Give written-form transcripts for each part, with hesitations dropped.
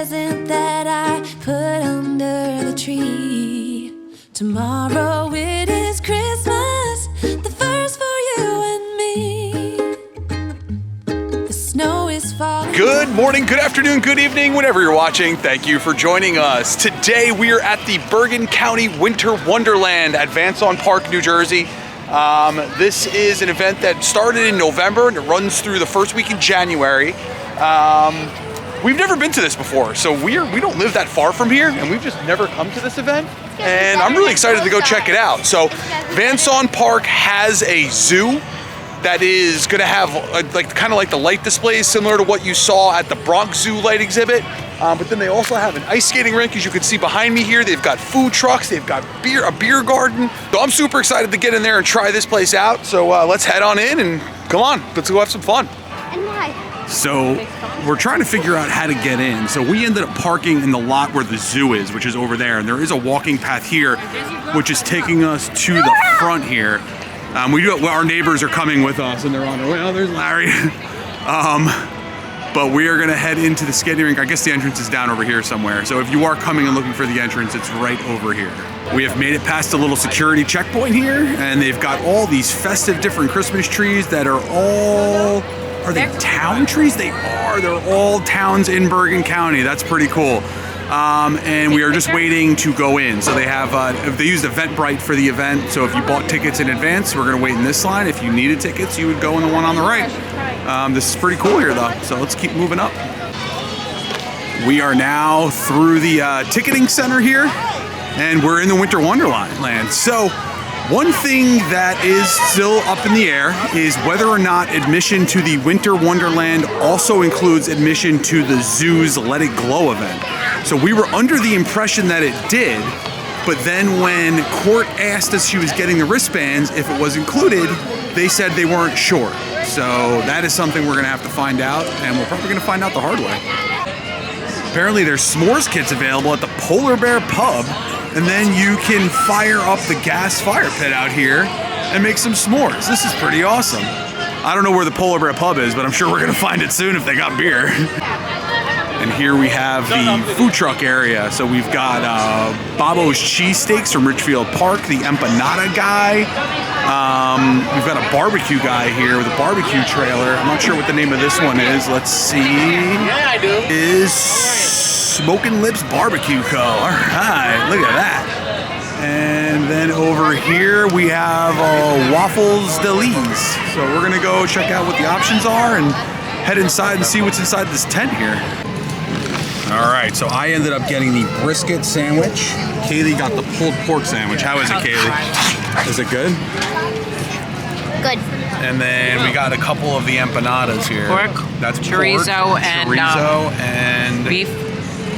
present that I put under the tree. Tomorrow it is Christmas, the first for you and me. The snow is falling. Good morning, good afternoon, good evening, whenever you're watching. Thank you for joining us. Today we are at the Bergen County Winter Wonderland at Saun Park, New Jersey. This is an event that started in November and it runs through the first week in January. We've never been to this before, so we don't live that far from here, and we've just never come to this event. And I'm really excited to go check it out. So Saun Park has a zoo that is going to have kind of like the light displays similar to what you saw at the Bronx Zoo light exhibit. But then they also have an ice skating rink, as you can see behind me here. They've got food trucks, they've got a beer garden. So I'm super excited to get in there and try this place out. So let's head on in and come on, let's go have some fun. And why? So we're trying to figure out how to get in. So we ended up parking in the lot where the zoo is, which is over there. And there is a walking path here, which is taking us to the front here. Our neighbors are coming with us and they're on their way. Oh, there's Larry. But we are gonna head into the skating rink. I guess the entrance is down over here somewhere. So if you are coming and looking for the entrance, it's right over here. We have made it past a little security checkpoint here, and they've got all these festive different Christmas trees that are all, are they town trees? They are, they're all towns in Bergen County. That's pretty cool. And we are just waiting to go in. So they have, they used Eventbrite for the event. So if you bought tickets in advance, we're gonna wait in this line. If you needed tickets, you would go in the one on the right. This is pretty cool here though. So let's keep moving up. We are now through the ticketing center here, and we're in the Winter Wonderland. So one thing that is still up in the air is whether or not admission to the Winter Wonderland also includes admission to the zoo's Let It Glow event. So we were under the impression that it did, but then when Court asked us she was getting the wristbands if it was included, they said they weren't sure. So that is something we're gonna have to find out, and we're probably gonna find out the hard way. Apparently there's s'mores kits available at the Polar Bear Pub, and then you can fire up the gas fire pit out here and make some s'mores. This is pretty awesome. I don't know where the Polar Bear Pub is, but I'm sure we're gonna find it soon if they got beer. And here we have the food truck area. So we've got Bobo's cheesesteaks from Richfield Park, the empanada guy. We've got a barbecue guy here with a barbecue trailer. I'm not sure what the name of this one is. Let's see. Yeah, I do. Is Smoking Lips BBQ Co. All right, look at that. And then over here we have Waffles Deli's. So we're gonna go check out what the options are and head inside and see what's inside this tent here. All right, so I ended up getting the brisket sandwich. Kaylee got the pulled pork sandwich. How is it, Kaylee? Is it good? Good. And then we got a couple of the empanadas here. Pork, that's chorizo, pork, and beef.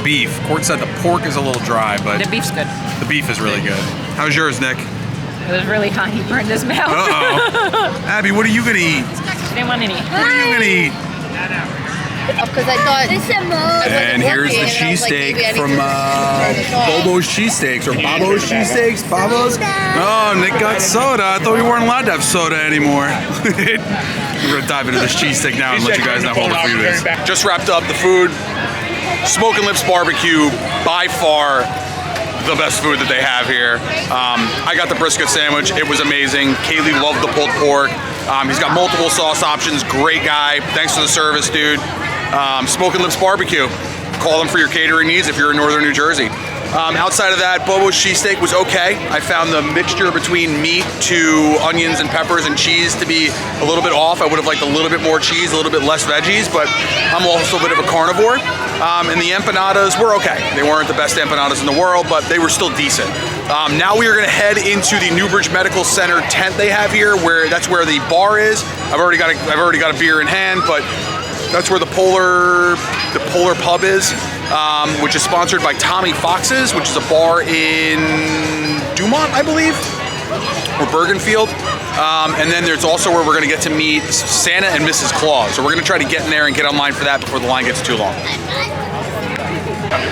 Beef. Court said the pork is a little dry, but The beef's good. the beef is really good. How's yours, Nick? It was really hot. He burned his mouth. Uh-oh. Abby, what are you gonna eat? She didn't want any. What are you gonna eat? Because I thought And here's the cheesesteak from Bobo's Cheesesteaks, or Bobo's Cheesesteaks. Bobo's? Oh, Nick got soda. I thought we weren't allowed to have soda anymore. We're gonna dive into this cheesesteak now and let you guys know what the food is. Just wrapped up the food. Smoking Lips BBQ, by far the best food that they have here. I got the brisket sandwich. It was amazing. Kaylee loved the pulled pork. He's got multiple sauce options. Great guy. Thanks for the service, dude. Smoking Lips BBQ. Call them for your catering needs if you're in northern New Jersey. Outside of that, Bobo's cheesesteak was okay. I found the mixture between meat to onions and peppers and cheese to be a little bit off. I would have liked a little bit more cheese, a little bit less veggies, but I'm also a bit of a carnivore. And the empanadas were okay. They weren't the best empanadas in the world, but they were still decent. Now we are gonna head into the Newbridge Medical Center tent they have here, that's where the bar is. I've already got a beer in hand, but that's where the Polar Pub is, which is sponsored by Tommy Fox's, which is a bar in Dumont, I believe, or Bergenfield. And then there's also where we're gonna get to meet Santa and Mrs. Claus. So we're gonna try to get in there and get online for that before the line gets too long.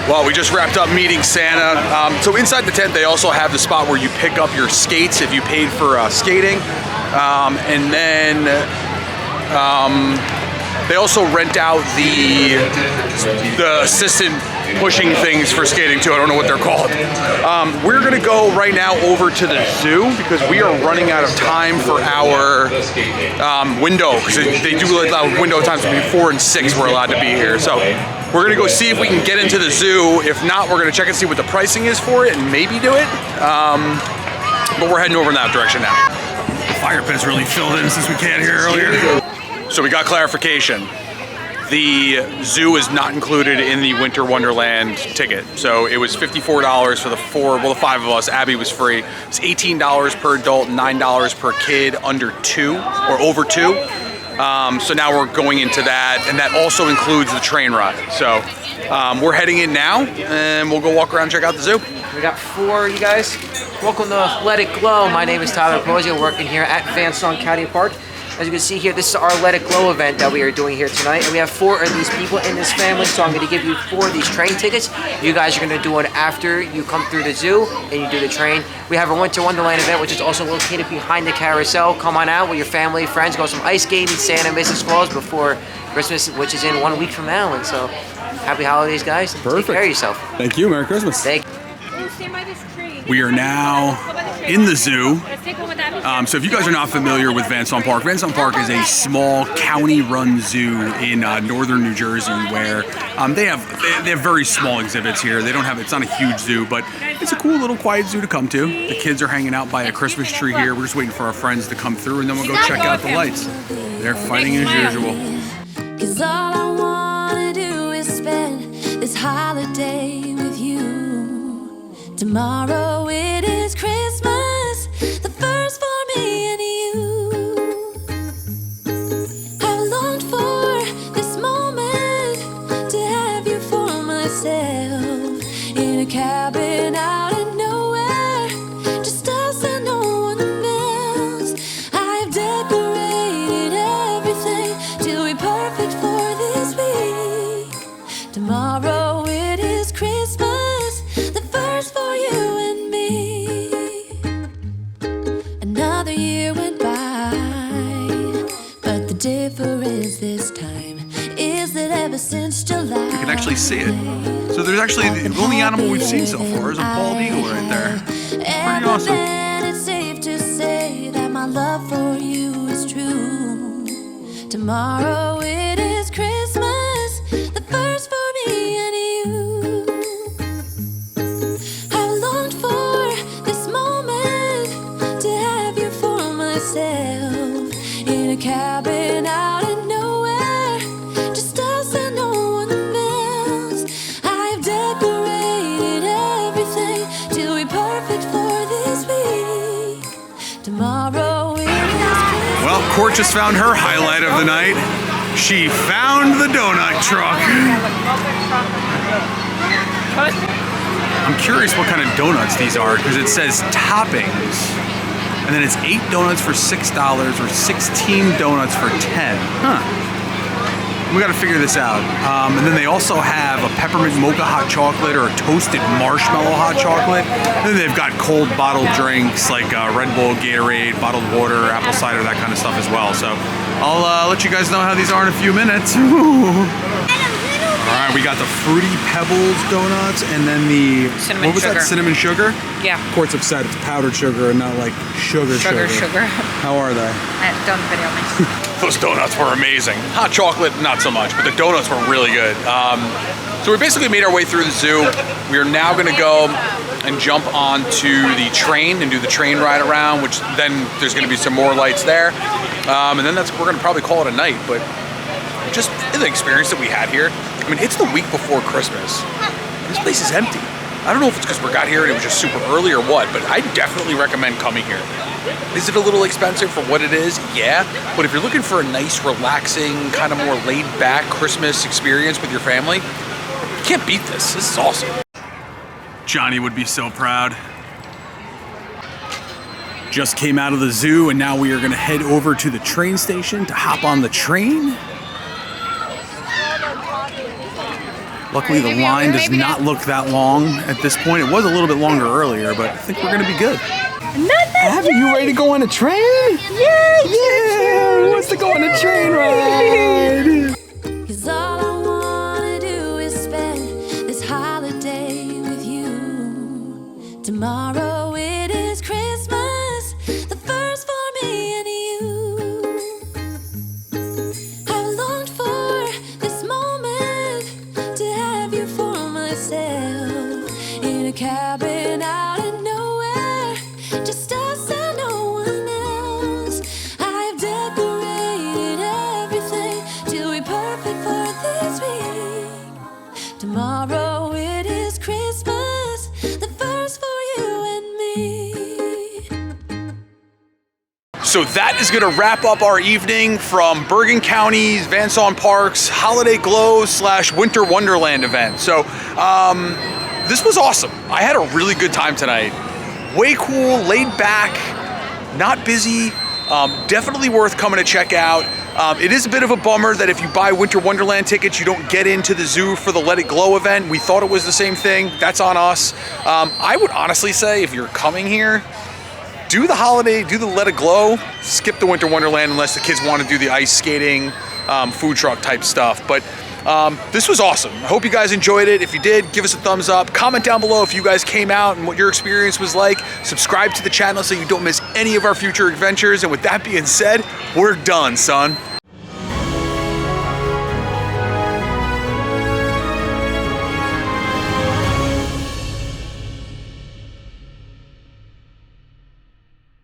Well, we just wrapped up meeting Santa. So inside the tent, they also have the spot where you pick up your skates if you paid for skating. And then They also rent out the assistant pushing things for skating too. I don't know what they're called. We're gonna go right now over to the zoo because we are running out of time for our window, because they do allow window times between 4 and 6 we're allowed to be here. So we're gonna go see if we can get into the zoo. If not, we're gonna check and see what the pricing is for it and maybe do it. But we're heading over in that direction now. The fire pit's really filled in since we can't hear earlier. So we got clarification. The zoo is not included in the Winter Wonderland ticket. So it was $54 for the 5 of us. Abby was free. It's $18 per adult, $9 per kid under 2 or over 2. So now we're going into that, and that also includes the train ride. So we're heading in now, and we'll go walk around and check out the zoo. We got 4, you guys. Welcome to Let It Glow. My name is Tyler Posio, working here at Saun County Park. As you can see here, this is our Let It Glow event that we are doing here tonight. And we have 4 of these people in this family, so I'm going to give you 4 of these train tickets. You guys are going to do one after you come through the zoo and you do the train. We have a Winter Wonderland event, which is also located behind the carousel. Come on out with your family, friends, go some ice skating, Santa and Mrs. Claus before Christmas, which is in 1 week from now. And so, happy holidays, guys. Perfect. Take care of yourself. Thank you. Merry Christmas. Thank you. We are now in the zoo. So if you guys are not familiar with Saun Park, Saun Park is a small county-run zoo in northern New Jersey where they have very small exhibits here. They don't have, it's not a huge zoo, but it's a cool little quiet zoo to come to. The kids are hanging out by a Christmas tree here. We're just waiting for our friends to come through, and then we'll go check out the lights. They're fighting as usual. 'Cause all I wanna do is spend this holiday with you. Tomorrow it is Christmas, the first for me and you. I've longed for this moment to have you for myself in a cabin out of nowhere, just us and no one else. I've decorated everything to be perfect for this week. Tomorrow it is Christmas, the first for you and me. Another year went by, but the difference this time is that ever since July, You can actually see it. So there's actually, the only animal we've seen so far is a bald eagle right there. Pretty awesome. And it's safe to say that my love for you is true. Tomorrow it is Christmas, the first for me and you. I've longed for this moment to have you for myself in a cabin out of nowhere, just us and no one else. I've decorated everything to be perfect for this week. Tomorrow it is Christmas. Well, Court just found her highlight of the night. She found the donut truck. I'm curious what kind of donuts these are, because it says toppings, and then it's 8 donuts for $6 or 16 donuts for 10. Huh. We gotta figure this out. And then they also have a peppermint mocha hot chocolate or a toasted marshmallow hot chocolate. And then they've got cold bottled drinks like Red Bull, Gatorade, bottled water, apple cider, that kind of stuff as well. So I'll let you guys know how these are in a few minutes. All right, we got the Fruity Pebbles donuts and then the, Cinnamon what was sugar. that, cinnamon sugar? Yeah. Court's upset, it's powdered sugar and not like sugar. Sugar. How are they? Don't video me. Those donuts were amazing. Hot chocolate, not so much, but the donuts were really good. So we basically made our way through the zoo. We are now gonna go and jump onto the train and do the train ride around, which then there's gonna be some more lights there. And then we're gonna probably call it a night, but just the experience that we had here. I mean, it's the week before Christmas. This place is empty. I don't know if it's because we got here and it was just super early or what, but I definitely recommend coming here. Is it a little expensive for what it is? Yeah. But if you're looking for a nice, relaxing, kind of more laid-back Christmas experience with your family, you can't beat this. This is awesome. Johnny would be so proud. Just came out of the zoo and now we are gonna head over to the train station to hop on the train. Luckily, the line does not look that long at this point. It was a little bit longer earlier, but I think we're gonna be good. Abby, you ready to go on a train? Yeah! Who wants to go on a train ride? 'Cause all I wanna do is spend this holiday Tomorrow it is Christmas, the first for me and you. I've longed for this moment to have you for myself in a cabin out in nowhere, just us and no one else. I've decorated everything to be perfect for this week. Tomorrow it is Christmas, the first for you and me. So that is gonna wrap up our evening from Bergen County's Van Saun Park's Holiday Glow / Winter Wonderland event. So this was awesome. I had a really good time tonight. Way cool, laid back, not busy, definitely worth coming to check out. It is a bit of a bummer that if you buy Winter Wonderland tickets, you don't get into the zoo for the Let It Glow event. We thought it was the same thing. That's on us. I would honestly say if you're coming here, do the holiday, do the Let It Glow, skip the Winter Wonderland unless the kids want to do the ice skating, food truck type stuff. But this was awesome. I hope you guys enjoyed it. If you did, give us a thumbs up. Comment down below if you guys came out and what your experience was like. Subscribe to the channel so you don't miss any of our future adventures. And with that being said, we're done, son.